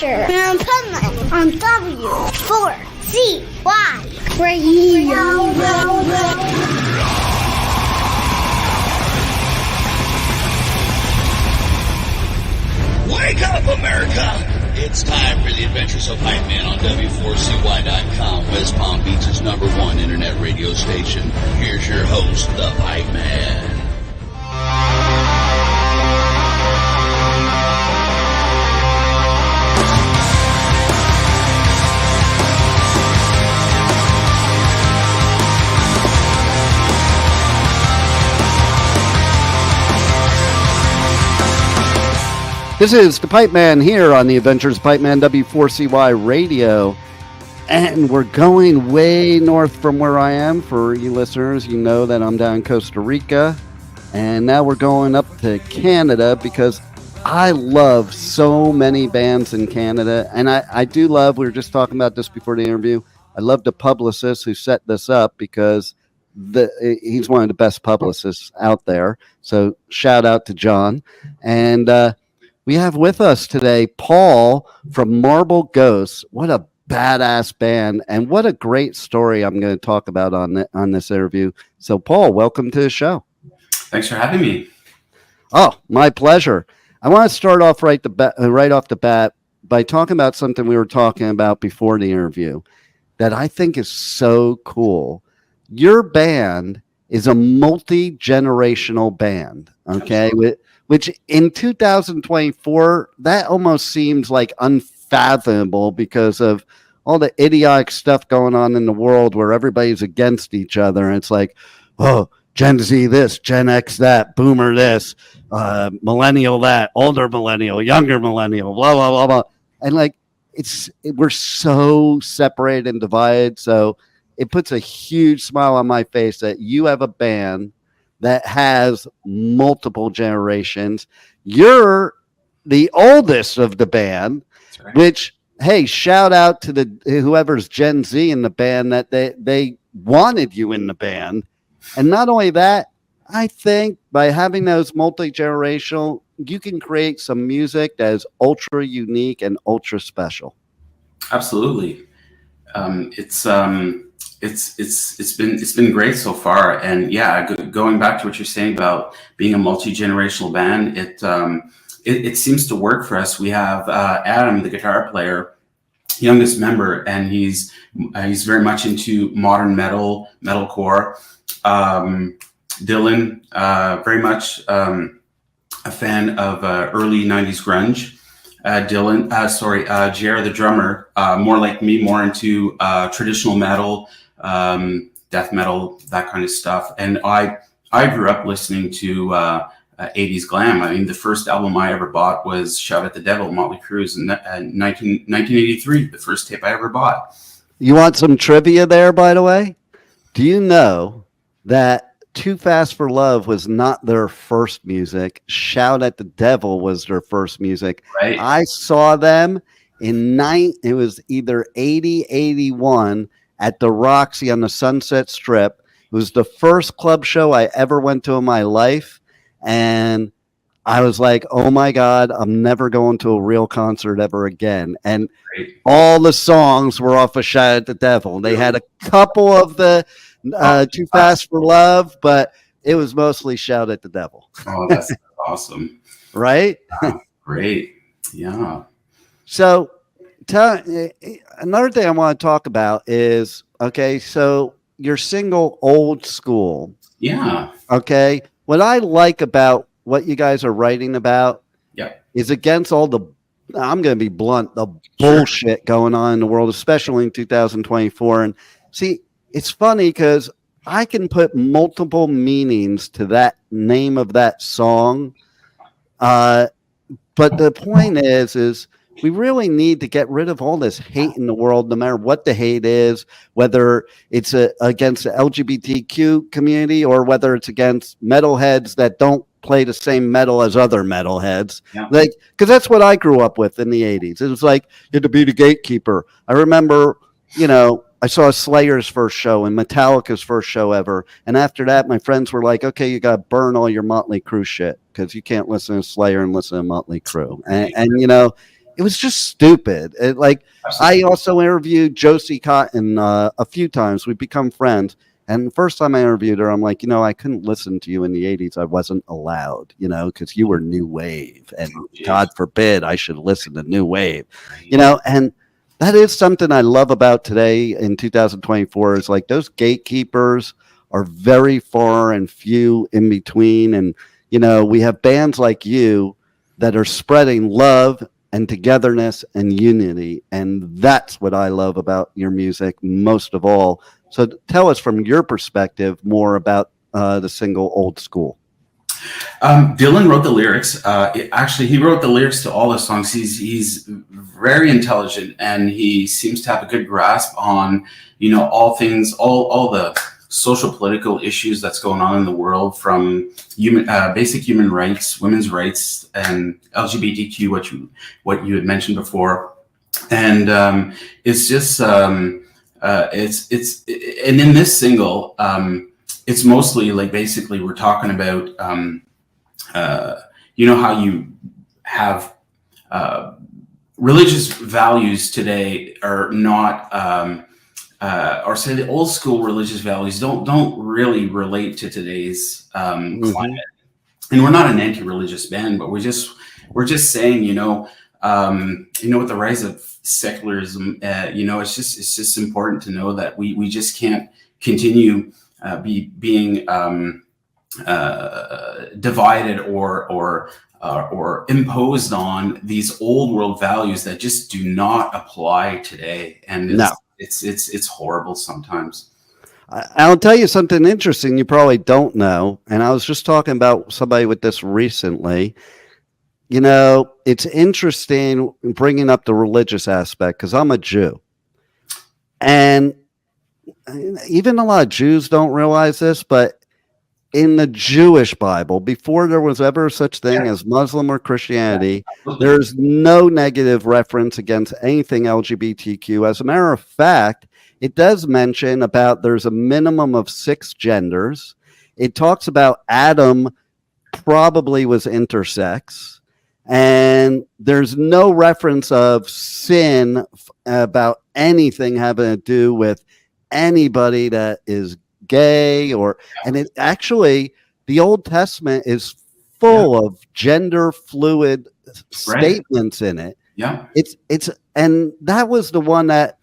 Adventures of Pipeman on W4CY Radio. Wake up, America! It's time for the Adventures of Pipeman on W4CY.com, West Palm Beach's #1 internet radio station. Here's your host, the Pipeman. This is the Pipeman here on the Adventures of Pipeman W4CY Radio, and we're going way north from where I am. For you listeners, you know that I'm down in Costa Rica, and now we're going up to Canada because I love so many bands in Canada, and I do love, we were just talking about this before the interview, I love the publicist who set this up because he's one of the best publicists out there, so shout out to John. And we have with us today Paul from Marble Ghosts. What a badass band, and what a great story I'm going to talk about on this interview. So, Paul, welcome to the show. Thanks for having me. Oh, my pleasure. I want to start off right off the bat by talking about something we were talking about before the interview that I think is so cool. Your band is a multi-generational band, okay? Which in 2024, that almost seems like unfathomable because of all the idiotic stuff going on in the world where everybody's against each other. And it's like, oh, Gen Z this, Gen X that, Boomer this, millennial that, older millennial, younger millennial, blah, blah, blah, blah. And like, we're so separated and divided. So it puts a huge smile on my face that you have a band that has multiple generations. You're the oldest of the band, right. Which, hey, shout out to whoever's Gen Z in the band that they wanted you in the band. And not only that, I think by having those multi-generational, you can create some music that is ultra unique and ultra special. Absolutely. It's been great so far, and yeah, going back to what you're saying about being a multi-generational band, it seems to work for us. We have Adam, the guitar player, youngest member, and he's very much into modern metalcore. Dylan, very much a fan of early '90s grunge. Jer, the drummer, more like me, more into traditional metal, death metal, that kind of stuff. And I grew up listening to 80s glam. I mean, the first album I ever bought was Shout at the Devil, Motley Crue's in 1983, the first tape I ever bought. You want some trivia there, by the way? Do you know that Too Fast for Love was not their first music? Shout at the Devil was their first music. Right. I saw them it was either 80, 81 at the Roxy on the Sunset Strip. It was the first club show I ever went to in my life. And I was like, oh my God, I'm never going to a real concert ever again. And all the songs were off of Shout at the Devil. They had a couple of the Too Fast for Love, but it was mostly Shout at the Devil. Oh, that's awesome. Right? Great. Yeah. So another thing I want to talk about is, okay, so your single Old School. Yeah. Okay. What I like about what you guys are writing about is against all the, I'm going to be blunt, the bullshit going on in the world, especially in 2024. And see, it's funny because I can put multiple meanings to that name of that song. But the point is we really need to get rid of all this hate in the world, no matter what the hate is, whether it's against the LGBTQ community or whether it's against metalheads that don't play the same metal as other metalheads. Yeah. Like, because that's what I grew up with in the 80s. It was like, you had to be the gatekeeper. I remember, I saw Slayer's first show and Metallica's first show ever. And after that, my friends were like, okay, you got to burn all your Motley Crue shit because you can't listen to Slayer and listen to Motley Crue. And it was just stupid. I also interviewed Josie Cotton a few times. We've become friends. And the first time I interviewed her, I'm like, I couldn't listen to you in the 80s. I wasn't allowed, because you were new wave. And God forbid I should listen to new wave, and that is something I love about today in 2024 is like those gatekeepers are very far and few in between. And, we have bands like you that are spreading love and togetherness and unity. And that's what I love about your music most of all. So tell us from your perspective more about the single Old School. Dylan wrote the lyrics. He wrote the lyrics to all the songs. He's very intelligent, and he seems to have a good grasp on, all things, all the social political issues that's going on in the world, from basic human rights, women's rights, and LGBTQ, what you had mentioned before. And it's just it's and in this single, it's mostly like basically we're talking about how you have religious values today are not or say the old school religious values don't really relate to today's climate. And we're not an anti-religious band, but we're just saying, with the rise of secularism, it's just important to know that we just can't continue being divided or imposed on these old world values that just do not apply today. And it's horrible sometimes. I'll tell you something interesting you probably don't know. And I was just talking about somebody with this recently. It's interesting bringing up the religious aspect because I'm a Jew. And even a lot of Jews don't realize this, but in the Jewish Bible, before there was ever such thing as Muslim or Christianity, there's no negative reference against anything LGBTQ. As a matter of fact, it does mention about there's a minimum of 6 genders. It talks about Adam probably was intersex. And there's no reference of sin about anything having to do with anybody that is gay and it actually, the Old Testament is full of gender fluid statements in it. Yeah. And that was the one that,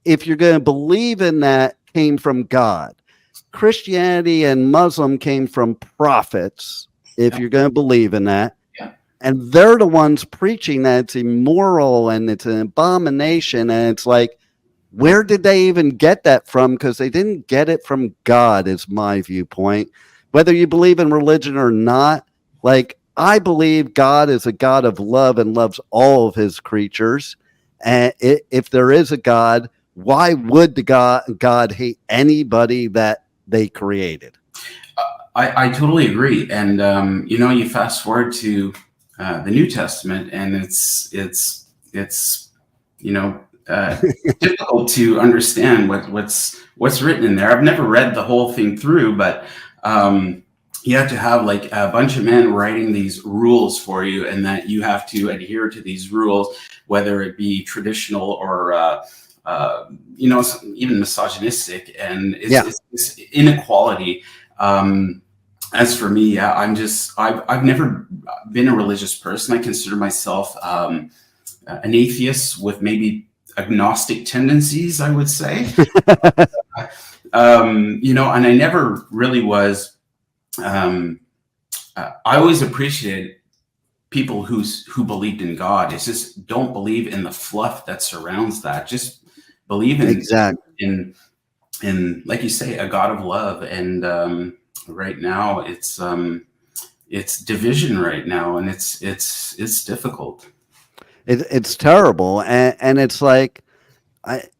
if you're going to believe in that, came from God. Christianity and Muslim came from prophets, if you're going to believe in that. And they're the ones preaching that it's immoral and it's an abomination. And it's like, where did they even get that from? Because they didn't get it from God, is my viewpoint. Whether you believe in religion or not, like, I believe God is a God of love and loves all of his creatures. And if there is a God, why would the God hate anybody that they created? I totally agree. And, you fast forward to the New Testament, and it's difficult to understand what's written in there. I've never read the whole thing through, but you have to have like a bunch of men writing these rules for you, and that you have to adhere to these rules, whether it be traditional or even misogynistic, and it's inequality. As for me, I've never been a religious person. I consider myself an atheist with maybe agnostic tendencies, I would say. And I never really was. I always appreciated people who believed in God. It's just don't believe in the fluff that surrounds that. Just believe in like you say, a God of love. And right now it's division right now, and it's difficult. It's terrible. And it's like,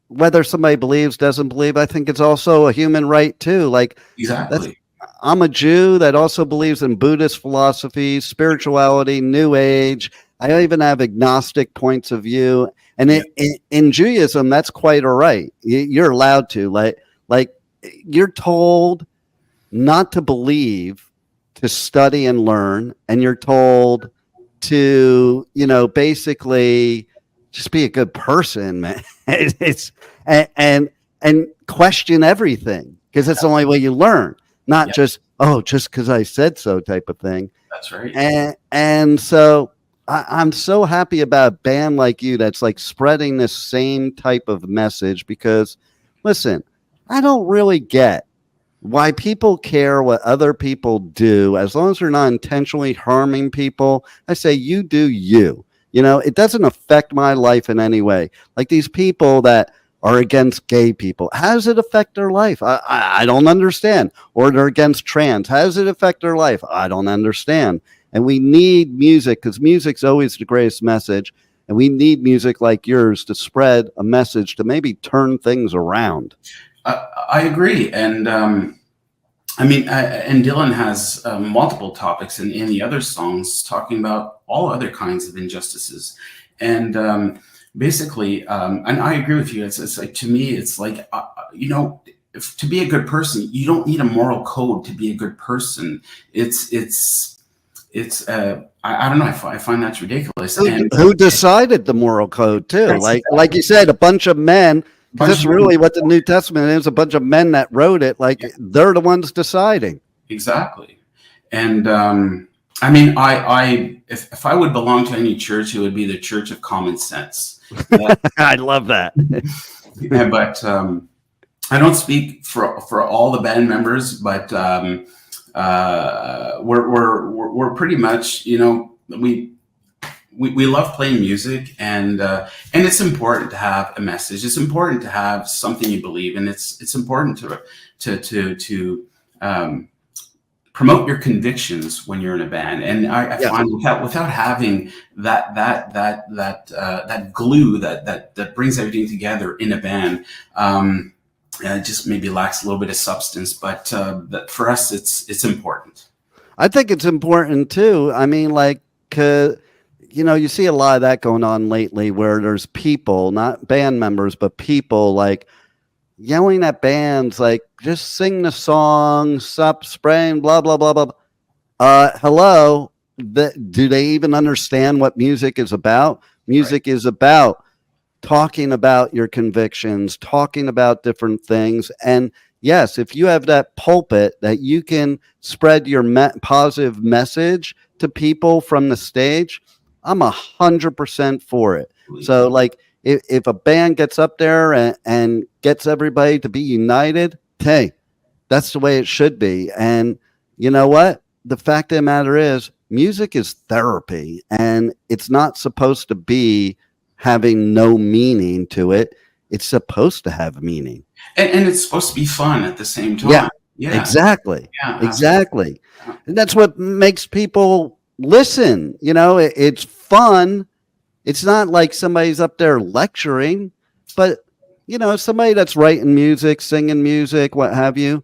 whether somebody believes, doesn't believe, I think it's also a human right too. Like, exactly. I'm a Jew that also believes in Buddhist philosophy, spirituality, New Age. I even have agnostic points of view. And in Judaism, that's quite all right. You're allowed to, like you're told not to believe, to study and learn. And you're told to, basically just be a good person, man. It's and question everything, because it's the only way you learn, not just because I said so type of thing. That's right. And so I'm so happy about a band like you that's like spreading this same type of message, because listen, I don't really get why people care what other people do as long as they're not intentionally harming people. I say, you do you. You know, it doesn't affect my life in any way. Like these people that are against gay people, how does it affect their life? I don't understand. Or they're against trans. How does it affect their life? I don't understand. And we need music, because music's always the greatest message. And we need music like yours to spread a message to maybe turn things around. I agree. And I mean, and Dylan has multiple topics in the other songs talking about all other kinds of injustices. And basically, and I agree with you. It's like, to me, it's like, you know, to be a good person, you don't need a moral code to be a good person. I don't know. I find that's ridiculous. Who decided the moral code too? Like you said, a bunch of men. That's really what the New Testament is, a bunch of men that wrote it. Like they're the ones deciding. Exactly. And I mean, if I would belong to any church, it would be the Church of Common Sense. I love that. Yeah, but I don't speak for all the band members, but we're pretty much, you know, we love playing music, and it's important to have a message. It's important to have something you believe in. It's important to promote your convictions when you're in a band. And I find without having that glue that brings everything together in a band, it just maybe lacks a little bit of substance. But that for us, it's important. I think it's important too. I mean, like, you know, you see a lot of that going on lately, where there's people, not band members, but people like yelling at bands, like, just sing the song, stop spraying, blah, blah, blah, blah. Hello. Do they even understand what music is about? Music is about talking about your convictions, talking about different things. And yes, if you have that pulpit that you can spread your positive message to people from the stage, I'm 100% for it. So like if a band gets up there and gets everybody to be united, hey, that's the way it should be. And you know what? The fact of the matter is, music is therapy, and it's not supposed to be having no meaning to it. It's supposed to have meaning. And it's supposed to be fun at the same time. Yeah. Exactly. Yeah, exactly. And that's what makes people listen. You know, it's fun. It's not like somebody's up there lecturing, but you know, somebody that's writing music, singing music, what have you,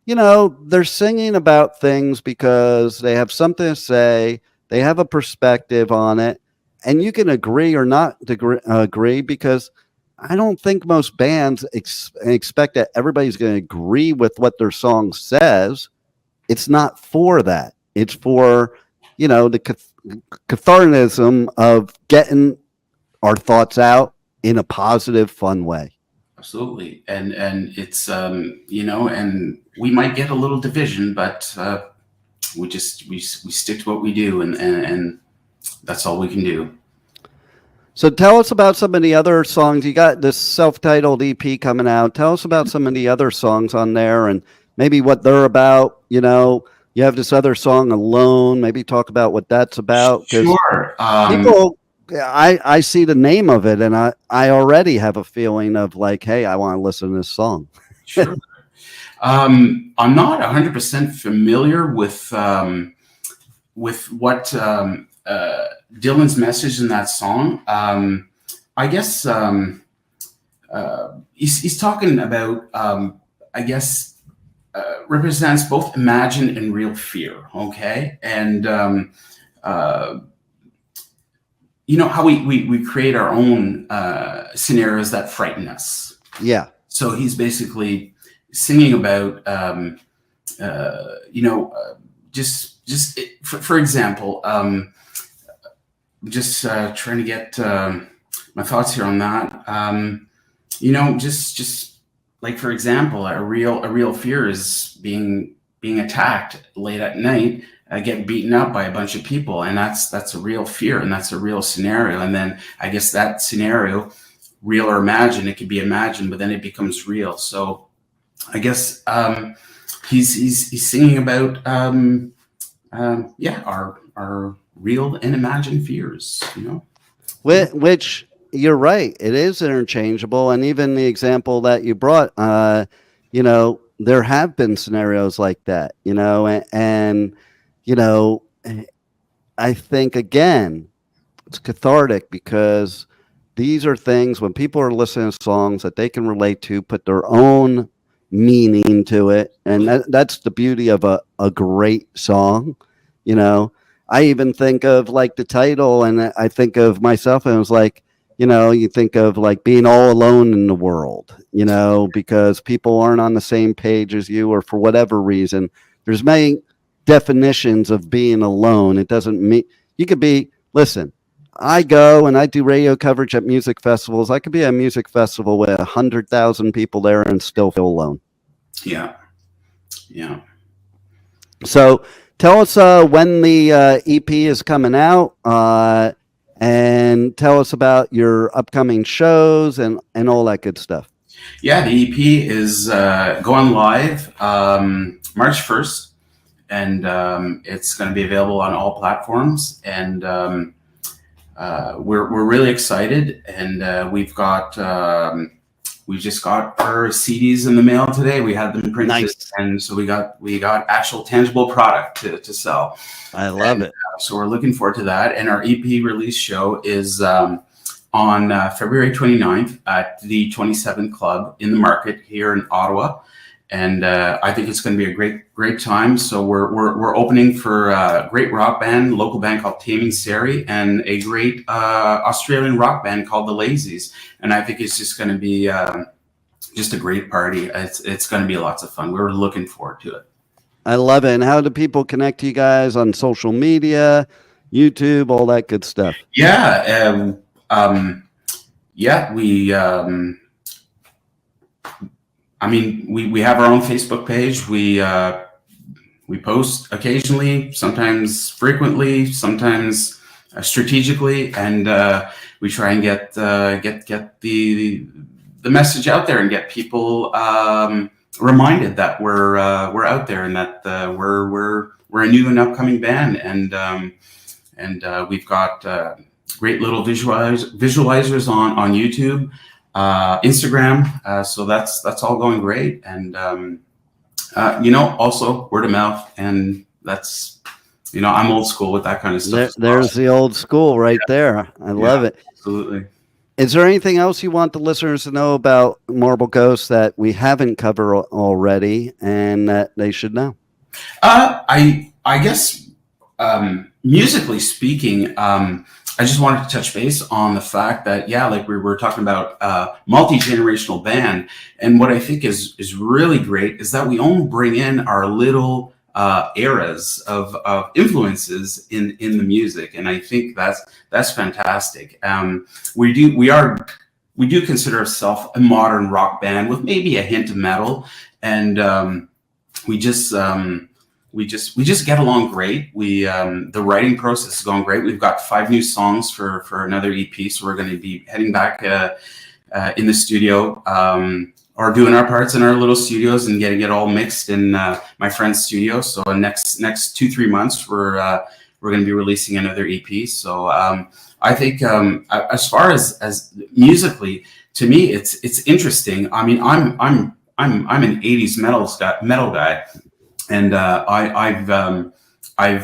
you know, they're singing about things because they have something to say. They have a perspective on it, and you can agree or not agree, because I don't think most bands expect that everybody's going to agree with what their song says. It's not for that. It's for, you know, the cathartism of getting our thoughts out in a positive, fun way. Absolutely. And it's, you know, and we might get a little division, but we stick to what we do, and that's all we can do. So tell us about some of the other songs. You got this self-titled EP coming out. Tell us about some of the other songs on there and maybe what they're about. You know, you have this other song, Alone. Maybe talk about what that's about. Sure. People, I see the name of it, and I already have a feeling of like, hey, I want to listen to this song. Sure. I'm not 100% familiar with what Dylan's message in that song. I guess he's talking about, I guess, represents both imagined and real fear. Okay. And, you know, how we create our own scenarios that frighten us. Yeah. So he's basically singing about, you know, for example, just trying to get thoughts here on that. You know, just like, for example, a real fear is being attacked late at night, get beaten up by a bunch of people, and that's a real fear, and that's a real scenario. And then I guess that scenario, real or imagined, it could be imagined, but then it becomes real. So I guess he's singing about our real and imagined fears, you know. Which you're right, it is interchangeable. And even the example that you brought, you know, there have been scenarios like that, you know, and you know, I think again, it's cathartic because these are things when people are listening to songs that they can relate to, put their own meaning to it. And that's the beauty of a great song. You know, I even think of like the title, and I think of myself, and it was like, you know, you think of like being all alone in the world, you know, because people aren't on the same page as you, or for whatever reason. There's many definitions of being alone. It doesn't mean you could be, listen, I go and I do radio coverage at music festivals. I could be at a music festival with 100,000 people there and still feel alone. Yeah. Yeah. So tell us when the EP is coming out, and tell us about your upcoming shows and all that good stuff. Yeah, the EP is going live March 1st, and it's going to be available on all platforms. And we're really excited, and we just got our CDs in the mail today. We had them printed, nice. And so we got actual tangible product to sell. I love it. So we're looking forward to that. And our EP release show is on February 29th at the 27 Club in the Market here in Ottawa. And I think it's going to be a great time. So we're opening for a great rock band, local band called Taming Sari, and a great Australian rock band called the Lazies. And I think it's just going to be just a great party. It's going to be lots of fun. We're looking forward to it. I love it. And how do people connect to you guys on social media, YouTube, all that good stuff? Yeah. We have our own Facebook page. We post occasionally, sometimes frequently, sometimes strategically, and we try and get the message out there and get people reminded that we're out there, and that we're a new and upcoming band, and we've got great little visualizers on YouTube. Instagram, so that's all going great, and also word of mouth, and that's, I'm old school with that kind of stuff. There's the old school right there. I love it. Absolutely. Is there anything else you want the listeners to know about Marble Ghost that we haven't covered already and that they should know? I guess musically speaking, I just wanted to touch base on the fact that, like we were talking about, multi-generational band. And what I think is really great is that we only bring in our little eras of influences in the music. And I think that's fantastic. We do consider ourselves a modern rock band with maybe a hint of metal. And we just get along great. The writing process is going great. We've got 5 new songs for another EP, so we're going to be heading back in the studio, or doing our parts in our little studios and getting it all mixed in my friend's studio. So next 2-3 months, we're going to be releasing another EP. So I think as far as musically, to me, it's interesting. I mean, I'm an 80s metal guy. And I've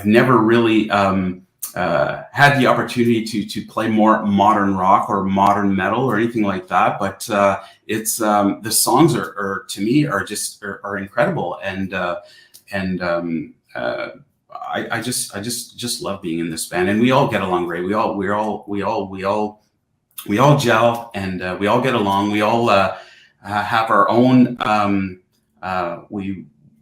never really had the opportunity to play more modern rock or modern metal or anything like that. But it's the songs are to me are incredible, and I just love being in this band, and we all get along great. We all gel, and we all get along. We all have our own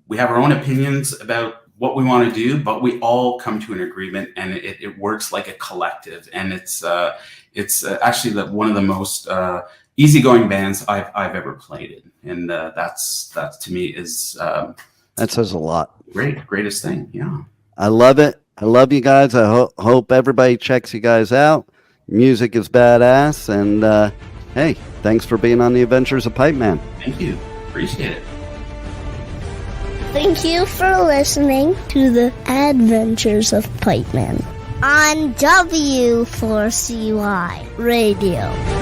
we have our own opinions about what we want to do, but we all come to an agreement, and it works like a collective. And it's actually one of the most easygoing bands I've ever played in, and that to me is that says a lot. Greatest thing. Yeah, I love it. I love you guys. I hope everybody checks you guys out. Music is badass, and hey, thanks for being on the Adventures of Pipeman. Thank you. Appreciate it. Thank you for listening to the Adventures of Pipeman on W4CY Radio.